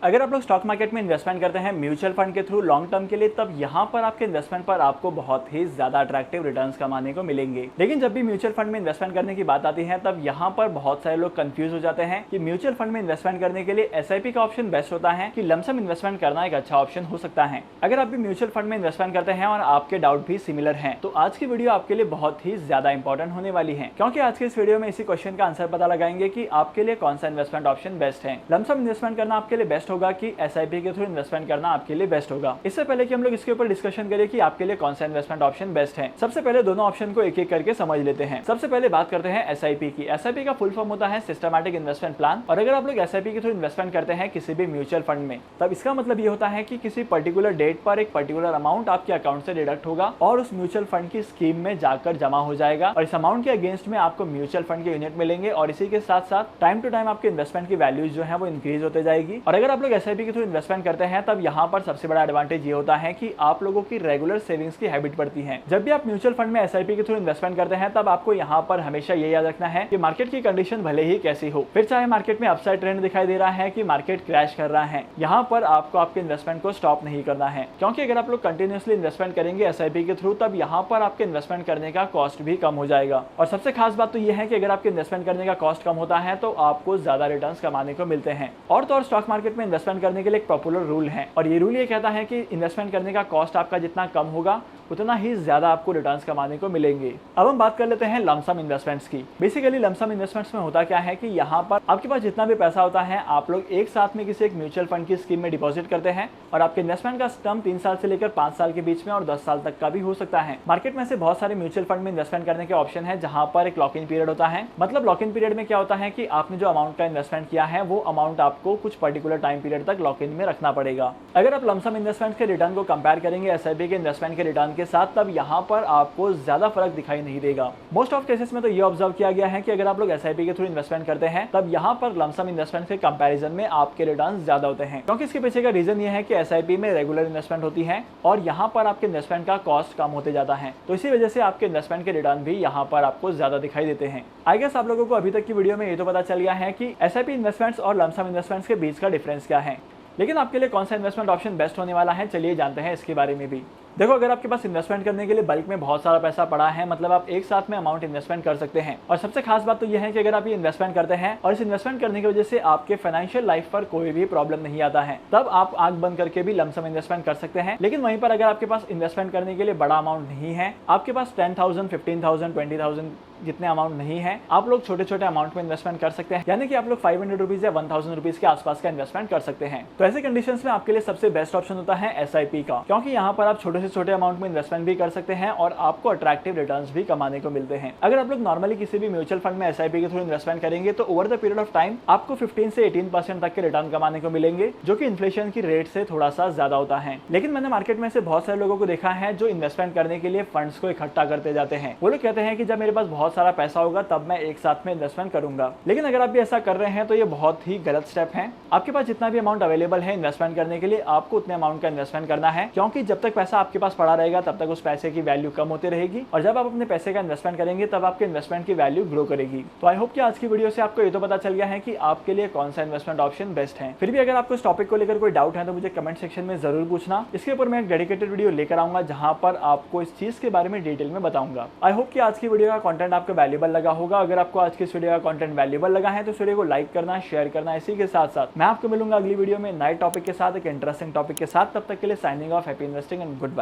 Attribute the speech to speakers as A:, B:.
A: अगर आप लोग स्टॉक मार्केट में इन्वेस्टमेंट करते हैं म्यूचुअल फंड के थ्रू लॉन्ग टर्म के लिए, तब यहाँ पर आपके इन्वेस्टमेंट पर आपको बहुत ही ज्यादा अट्रैक्टिव रिटर्न्स कमाने को मिलेंगे। लेकिन जब भी म्यूचुअल फंड में इन्वेस्टमेंट करने की बात आती है, तब यहाँ पर बहुत सारे लोग कंफ्यूज हो जाते हैं कि म्यूचुअल फंड में इन्वेस्टमेंट करने के लिए एसआईपी का ऑप्शन बेस्ट होता है कि लमसम इन्वेस्टमेंट करना एक अच्छा ऑप्शन हो सकता है। अगर आप भी म्यूचुअल फंड में इन्वेस्टमेंट करते हैं और आपके डाउट भी सिमिलर हैं, तो आज की वीडियो आपके लिए बहुत ही ज्यादा इंपॉर्टेंट होने वाली है, क्योंकि आज के इस वीडियो में इसी क्वेश्चन का आंसर पता लगाएंगे कि आपके लिए कौन सा इन्वेस्टमेंट ऑप्शन बेस्ट है। लमसम इन्वेस्टमेंट करना आपके लिए बेस्ट होगा कि एसआईपी के थ्रू इन्वेस्टमेंट करना आपके लिए बेस्ट होगा। इससे पहले कि हम लोग इसके ऊपर डिस्कशन करें कि आपके लिए कौन सा इन्वेस्टमेंट ऑप्शन बेस्ट है, सबसे पहले दोनों ऑप्शन को एक एक करके समझ लेते हैं। सबसे पहले बात करते हैं एसआईपी की। एसआईपी का फुल फॉर्म होता है सिस्टमैटिक इन्वेस्टमेंट प्लान। और अगर आप लोग एसआईपी के थ्रू इन्वेस्टमेंट करते हैं किसी भी म्यूचुअल फंड में, तब इसका मतलब ये होता है कि किसी पर्टिकुलर डेट पर एक पर्टिकुलर अमाउंट आपके अकाउंट से डिडक्ट होगा और उस म्यूचुअल फंड की स्कीम में जाकर जमा हो जाएगा, और इस अमाउंट के अगेंस्ट में आपको म्यूचुअल फंड के यूनिट मिलेंगे, और इसी के साथ साथ टाइम टू टाइम आपके इन्वेस्टमेंट की वैल्यूज जो है वो इंक्रीज होते जाएगी। और अगर आप लोग एसआईपी के थ्रू इन्वेस्टमेंट करते हैं, तब यहाँ पर सबसे बड़ा एडवांटेज ये होता है कि आप लोगों की रेगुलर सेविंग्स की हैबिट पड़ती है। जब भी आप म्यूचुअल फंड में एसआईपी के थ्रू इन्वेस्टमेंट करते हैं, तब आपको यहाँ पर हमेशा ये याद रखना है कि मार्केट की कंडीशन भले ही कैसी हो, फिर चाहे मार्केट में अपसाइड ट्रेंड दिखाई दे रहा है कि मार्केट क्रैश कर रहा है, यहाँ पर आपको आपके इन्वेस्टमेंट को स्टॉप नहीं करना है। क्योंकि अगर आप लोग कंटिन्यूअसली इन्वेस्टमेंट करेंगे एसआईपी के थ्रू, तब यहाँ पर आपके इन्वेस्टमेंट करने का कॉस्ट भी कम हो जाएगा। और सबसे खास बात तो यह है कि अगर आपके इन्वेस्टमेंट करने का कॉस्ट कम होता है, तो आपको ज्यादा रिटर्न्स कमाने को मिलते हैं। और तो और स्टॉक मार्केट में इन्वेस्टमेंट करने के लिए एक पॉपुलर रूल है, और ये रूल ये कहता है कि इन्वेस्टमेंट करने का कॉस्ट आपका जितना कम होगा, उतना ही ज्यादा आपको रिटर्न्स कमाने को मिलेंगे। अब हम बात कर लेते हैं लमसम इन्वेस्टमेंट्स की। बेसिकली लमसम इन्वेस्टमेंट्स में होता क्या है कि यहाँ पर आपके पास जितना भी पैसा होता है, आप लोग एक साथ में किसी एक म्यूचुअल फंड की स्कीम में डिपॉजिट करते हैं, और आपके इन्वेस्टमेंट का टर्म 3 साल से लेकर 5 साल के बीच में और 10 साल तक का भी हो सकता है। मार्केट में से बहुत सारे म्यूचुअल फंड में इन्वेस्टमेंट करने के ऑप्शन है, जहां पर एक लॉक इन पीरियड होता है। मतलब लॉक इन पीरियड में क्या होता है कि आपने जो अमाउंट का इन्वेस्टमेंट किया है, वो अमाउंट आपको कुछ पर्टिकुलर टाइम पीरियड तक लॉक इन में रखना पड़ेगा। अगर आप लमसम इन्वेस्टमेंट के रिटर्न को कंपेयर करेंगे एसआईपी के इन्वेस्टमेंट के रिटर्न के साथ, तब यहाँ पर आपको ज्यादा फर्क दिखाई नहीं देगा। मोस्ट ऑफ केसेस में तो ये ऑब्जर्व किया गया है कि अगर आप लोग एसआईपी के थ्रू इन्वेस्टमेंट करते हैं, तब यहाँ पर लमसम इन्वेस्टमेंट के कंपैरिजन में आपके रिटर्न ज्यादा होते हैं। क्योंकि इसके पीछे का रीजन ये है कि एसआईपी में रेगुलर इन्वेस्टमेंट होती है, और यहाँ पर आपके इन्वेस्टमेंट का कॉस्ट कम होते जाता है, तो इसी वजह से आपके इन्वेस्टमेंट के रिटर्न भी यहाँ पर आपको ज्यादा दिखाई देते हैं। आई गेस आप लोगों को अभी तक की वीडियो में ये तो पता चल गया है कि एसआईपी इन्वेस्टमेंट्स और लमसम इन्वेस्टमेंट्स के बीच का डिफरेंस क्या है। लेकिन आपके लिए कौन सा इन्वेस्टमेंट ऑप्शन बेस्ट होने वाला है, चलिए जानते हैं इसके बारे में भी। देखो, अगर आपके पास इन्वेस्टमेंट करने के लिए बल्क में बहुत सारा पैसा पड़ा है, मतलब आप एक साथ में अमाउंट इन्वेस्टमेंट कर सकते हैं। और सबसे खास बात तो यह है कि अगर आप ये इन्वेस्टमेंट करते हैं और इस इन्वेस्टमेंट करने की वजह से आपके फाइनेंशियल लाइफ पर कोई भी प्रॉब्लम नहीं आता है, तब आप आंख बंद करके भी लमसम इन्वेस्टमेंट कर सकते हैं। लेकिन वहीं पर अगर आपके पास इन्वेस्टमेंट करने के लिए बड़ा अमाउंट नहीं है, आपके पास 10,000, 15,000, 20,000 जितने अमाउंट नहीं है, आप लोग छोटे छोटे अमाउंट में इन्वेस्टमेंट कर सकते हैं। यानी कि आप लोग 500 रुपीज या 1000 रुपीज के आसपास का इन्वेस्टमेंट कर सकते हैं। तो ऐसे कंडीशंस में आपके लिए सबसे बेस्ट ऑप्शन होता है एसआईपी का, क्योंकि यहाँ पर आप छोटे से छोटे अमाउंट में इन्वेस्टमेंट भी कर सकते हैं और आपको अट्रैक्टिव रिटर्न्स भी कमाने को मिलते हैं। अगर आप लोग नॉर्मली किसी भी म्यूचुअल फंड में एसआईपी के थ्रू इन्वेस्टमेंट करेंगे, तो over the period of time आपको 15 से 18% तक के रिटर्न कमाने को मिलेंगे, जो कि इन्फ्लेशन की रेट से थोड़ा सा ज्यादा होता है। लेकिन मैंने मार्केट में से बहुत सारे लोगों को देखा है जो इन्वेस्टमेंट करने के लिए फंड्स को इकट्ठा करते जाते हैं। वो लोग कहते हैं कि जब मेरे पास बहुत सारा पैसा होगा, तब मैं एक साथ में इन्वेस्टमेंट करूंगा। लेकिन अगर आप भी ऐसा कर रहे हैं, तो ये बहुत ही गलत स्टेप है। आपके पास जितना भी अमाउंट अवेलेबल है इन्वेस्टमेंट करने के लिए, आपको उतने अमाउंट का इन्वेस्टमेंट करना है, क्योंकि जब तक पैसा आपके पास पड़ा रहेगा, तब तक उस पैसे की वैल्यू कम होती रहेगी, और जब आप अपने पैसे का इन्वेस्टमेंट करेंगे, तब आपके इन्वेस्टमेंट की वैल्यू ग्रो करेगी। तो आई होप कि आज की वीडियो से आपको ये तो पता चल गया है कि आपके लिए कौन सा इन्वेस्टमेंट ऑप्शन बेस्ट है। फिर भी अगर आपको इस टॉपिक को लेकर कोई डाउट है, तो मुझे कमेंट सेक्शन में जरूर पूछना। इसके ऊपर मैं एक डेडिकेटेड वीडियो लेकर आऊंगा, जहां पर आपको इस चीज के बारे में डिटेल में बताऊंगा। आई होप कि आज की वीडियो का कंटेंट आपको वैल्यूएबल लगा होगा। अगर आपको आज की इस वीडियो का कंटेंट वैल्यूएबल लगा है, तो इस वीडियो को लाइक करना, शेयर करना। इसी के साथ साथ मैं आपको मिलूंगा अगली वीडियो में नए टॉपिक के साथ, एक इंटरेस्टिंग टॉपिक के साथ। तब तक के लिए signing off, happy investing and good bye.